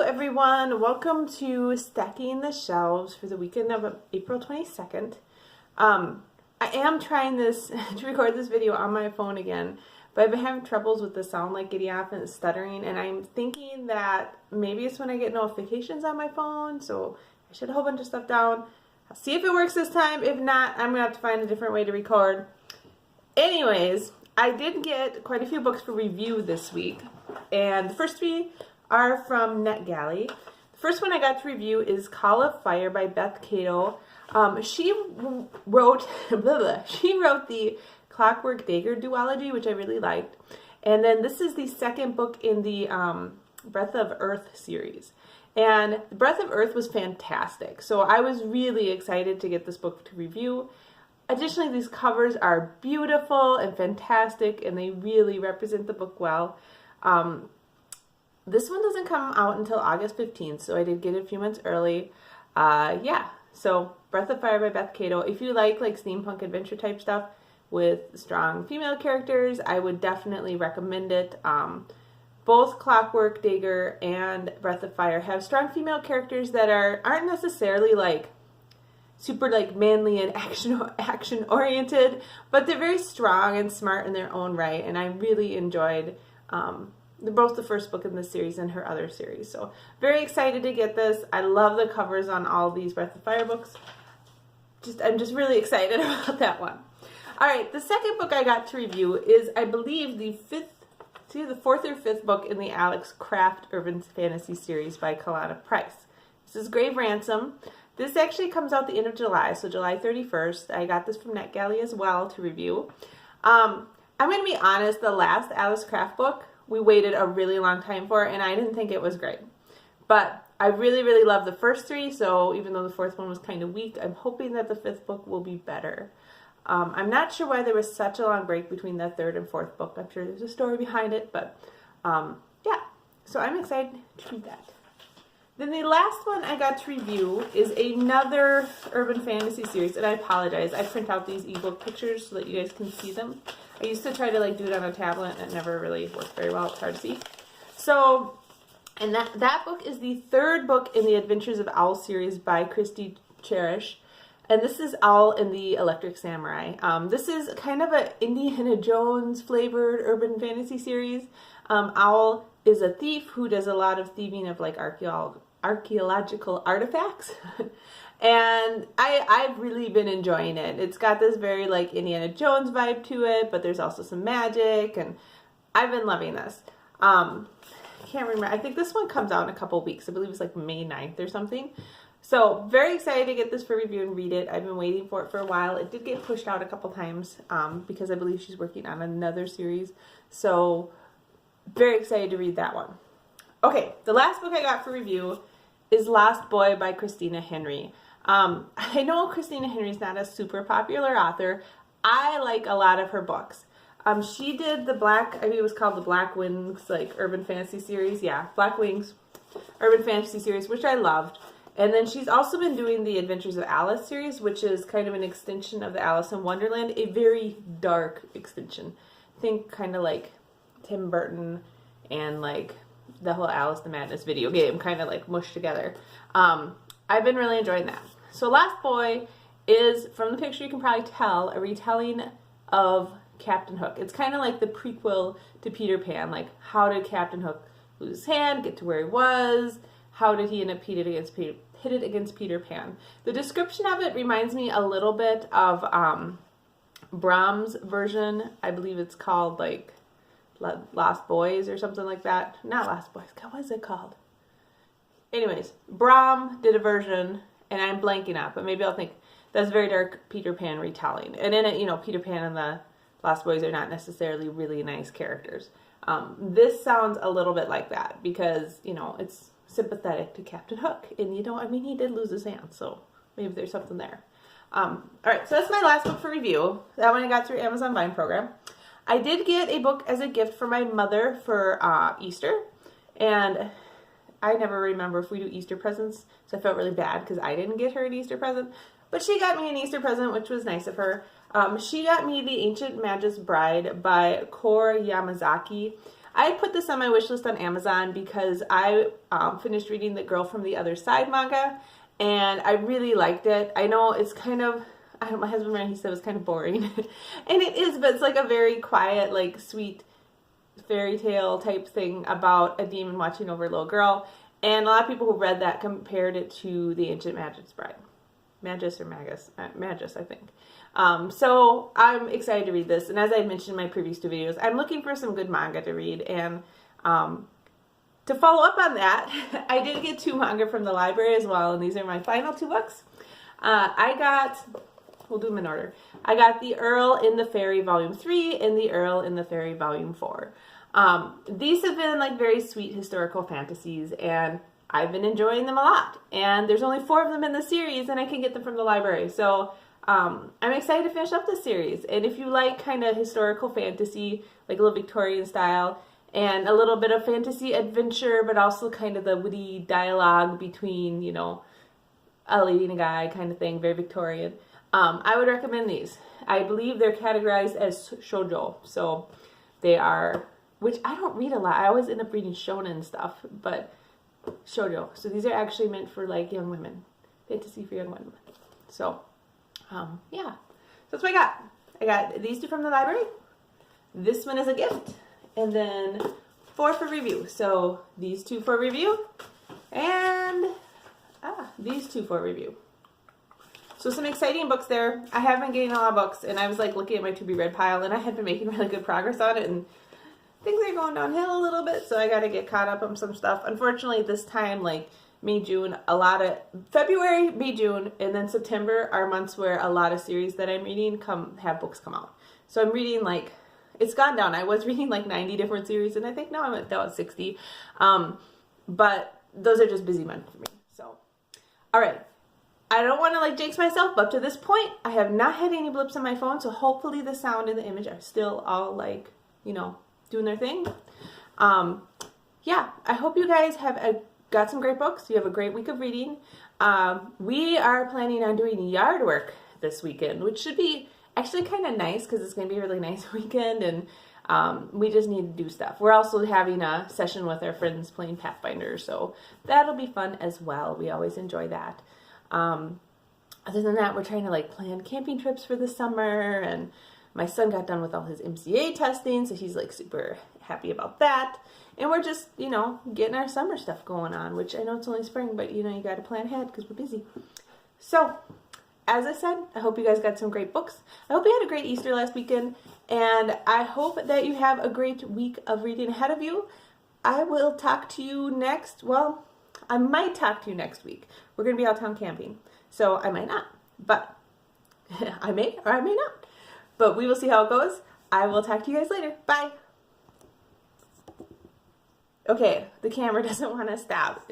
everyone, welcome to Stacking the Shelves for the weekend of April 22nd. I am trying to record this video on my phone again, but I've been having troubles with the sound like getting off and stuttering, and I'm thinking that maybe it's when I get notifications on my phone, so I shut a whole bunch of stuff down. I'll see if it works this time. If not, I'm going to have to find a different way to record. Anyways, I did get quite a few books for review this week, and the first three are from NetGalley. The first one I got to review is Call of Fire by Beth Cato. She wrote the Clockwork Dagger duology, which I really liked. And then this is the second book in the Breath of Earth series. And Breath of Earth was fantastic. So I was really excited to get this book to review. Additionally, these covers are beautiful and fantastic, and they really represent the book well. This one doesn't come out until August 15th, so I did get it a few months early. So Breath of Fire by Beth Cato. If you like steampunk adventure type stuff with strong female characters, I would definitely recommend it. Both Clockwork Dagger and Breath of Fire have strong female characters that aren't necessarily super manly and action oriented, but they're very strong and smart in their own right, and I really enjoyed both the first book in this series and her other series. So very excited to get this. I love the covers on all these Breath of Fire books. I'm just really excited about that one. All right, the second book I got to review is, I believe, the fourth or fifth book in the Alex Craft Urban Fantasy series by Kalana Price. This is Grave Ransom. This actually comes out the end of July, so July 31st. I got this from NetGalley as well to review. I'm going to be honest, the last Alex Craft book we waited a really long time for, and I didn't think it was great. But I really, really love the first three, so even though the fourth one was kind of weak, I'm hoping that the fifth book will be better. I'm not sure why there was such a long break between the third and fourth book. I'm sure there's a story behind it, but yeah. So I'm excited to read that. Then the last one I got to review is another urban fantasy series, and I apologize. I print out these ebook pictures so that you guys can see them. I used to try to do it on a tablet, and it never really worked very well. It's hard to see. So, and that book is the third book in the Adventures of Owl series by Christy Cherish. And this is Owl and the Electric Samurai. This is kind of an Indiana Jones flavored urban fantasy series. Owl is a thief who does a lot of thieving of archaeological artifacts. And I've really been enjoying it. It's got this very Indiana Jones vibe to it, but there's also some magic, and I've been loving this. I can't remember. I think this one comes out in a couple weeks. I believe it's May 9th or something. So very excited to get this for review and read it. I've been waiting for it for a while. It did get pushed out a couple times because I believe she's working on another series. So very excited to read that one. Okay, the last book I got for review is Lost Boy by Christina Henry. I know Christina Henry's not a super popular author. I like a lot of her books. She did it was called the Black Wings, urban fantasy series. Yeah, Black Wings urban fantasy series, which I loved. And then she's also been doing the Adventures of Alice series, which is kind of an extension of the Alice in Wonderland, a very dark extension. Think kind of like Tim Burton and the whole Alice the Madness video game, kind of mushed together. I've been really enjoying that. So Lost Boy is, from the picture you can probably tell, a retelling of Captain Hook. It's kind of like the prequel to Peter Pan. How did Captain Hook lose his hand, get to where he was? How did he end up pitted against Peter Pan? The description of it reminds me a little bit of Brahms' version. I believe it's called Lost Boys or something like that. Not Lost Boys. God, what is it called? Anyways, Brahm did a version, and I'm blanking out, but maybe I'll think that's very dark Peter Pan retelling. And in it, Peter Pan and the Lost Boys are not necessarily really nice characters. This sounds a little bit like that because, it's sympathetic to Captain Hook. And, he did lose his hand, so maybe there's something there. All right, so that's my last book for review. That one I got through Amazon Vine program. I did get a book as a gift for my mother for Easter, and I never remember if we do Easter presents, so I felt really bad because I didn't get her an Easter present, but she got me an Easter present, which was nice of her. She got me The Ancient Magus Bride by Kor Yamazaki. I put this on my wish list on Amazon because I finished reading The Girl from the Other Side manga, and I really liked it. I know it's kind of, my husband read, he said it was kind of boring, and it is, but it's like a very quiet, like sweet fairy tale type thing about a demon watching over a little girl. And a lot of people who read that compared it to The Ancient Magus Bride. Magus or Magus? Magus, I think. So I'm excited to read this. And as I mentioned in my previous 2 videos, I'm looking for some good manga to read. And to follow up on that, I did get 2 manga from the library as well. And these are my final 2 books. I got, we'll do them in order. I got The Earl in the Fairy Volume 3 and The Earl in the Fairy Volume 4. These have been like very sweet historical fantasies, and I've been enjoying them a lot. And there's only 4 of them in the series, and I can get them from the library. So I'm excited to finish up this series. And if you like kind of historical fantasy, like a little Victorian style, and a little bit of fantasy adventure, but also kind of the witty dialogue between, you know, a lady and a guy kind of thing, very Victorian, I would recommend these. I believe they're categorized as shoujo. So they are, which I don't read a lot. I always end up reading shonen stuff, but shoujo. So these are actually meant for like young women, fantasy for young women. So, yeah. So that's what I got. I got these 2 from the library. This one is a gift, and then 4 for review. So these 2 for review, and these 2 for review. So some exciting books there. I have been getting a lot of books, and I was like looking at my to be read pile, and I had been making really good progress on it, and things are going downhill a little bit, so I got to get caught up on some stuff. Unfortunately, this time, like May, June, a lot of February, May, June, and then September are months where a lot of series that I'm reading have books come out. So I'm reading like, it's gone down. I was reading like 90 different series, and I think now I'm at about 60. But those are just busy months for me. So, all right. I don't want to like jinx myself, but up to this point, I have not had any blips on my phone, so hopefully the sound and the image are still all like, you know, doing their thing. Yeah, I hope you guys have got some great books. You have a great week of reading. We are planning on doing yard work this weekend, which should be actually kind of nice because it's going to be a really nice weekend, and we just need to do stuff. We're also having a session with our friends playing Pathfinder, so that'll be fun as well. We always enjoy that. Other than that, we're trying to like plan camping trips for the summer, and my son got done with all his MCA testing, so he's like super happy about that. And we're just, you know, getting our summer stuff going on, which I know it's only spring, but you know, you got to plan ahead because we're busy. So, as I said, I hope you guys got some great books. I hope you had a great Easter last weekend, and I hope that you have a great week of reading ahead of you. I will talk to you next, well, I might talk to you next week. We're going to be out of town camping, so I might not, but I may or I may not. But we will see how it goes. I will talk to you guys later. Bye. Okay, the camera doesn't want to stop.